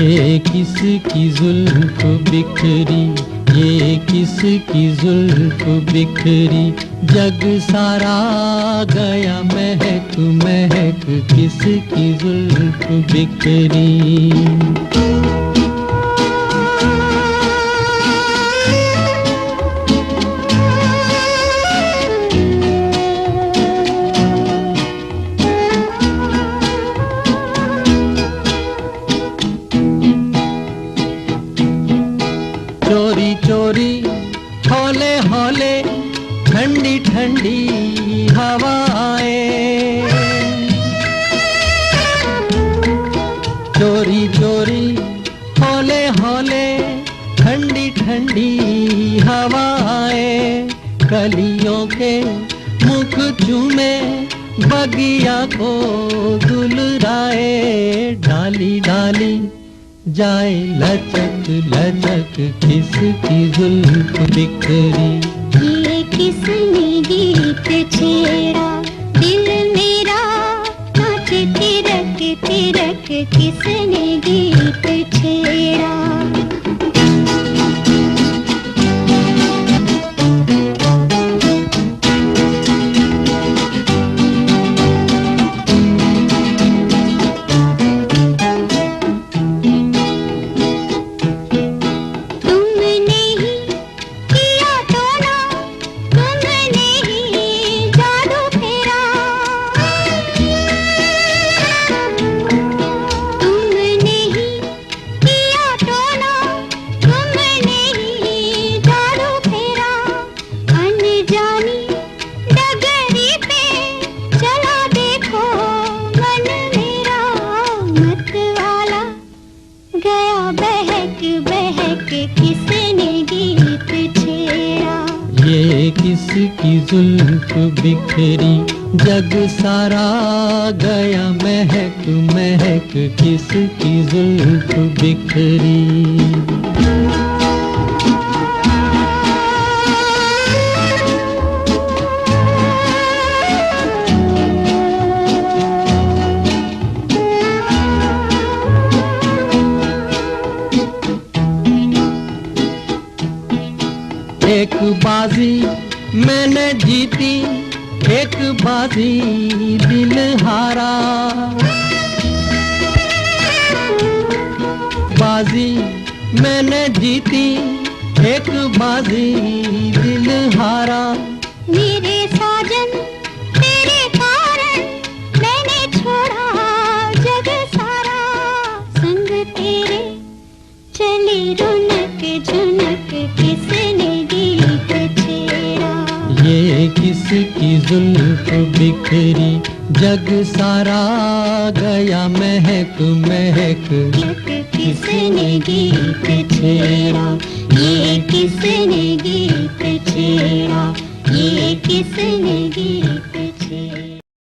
ये किसकी जुल्फ बिखरी, ये किसकी जुल्फ बिखरी, जग सारा गया महक महक, किसकी जुल्फ बिखरी। चोरी चोरी हौले हौले ठंडी ठंडी हवाएं, चोरी चोरी हौले हौले ठंडी ठंडी हवाएं, कलियों के मुख चूमे बगिया को दुलराए, डाली डाली जाए लचक लचक, किसकी जुल्फ बिखरी। ये किसने गीत छेड़ा, दिल मेरा नाचे तिरक तिरक, किसने गीत छेड़ा। किसने गीत छेड़ा, ये किसकी जुल्फ बिखरी, जग सारा गया महक महक, किसकी जुल्फ बिखरी। एक बाजी मैंने जीती, एक बाजी दिल हारा, बाजी मैंने जीती, एक बाजी दिल हारा। मेरे साजन तेरे कारण मैंने छोड़ा जग सारा, संग तेरे चली रौनक झुनक, किसने गीत छेड़ा। ये किसकी जुल्फ बिखरी, जग सारा गया महक महक, किसने गीत छेड़ा। ये किसने गीत छेड़ा, ये किसने गीत छेड़ा।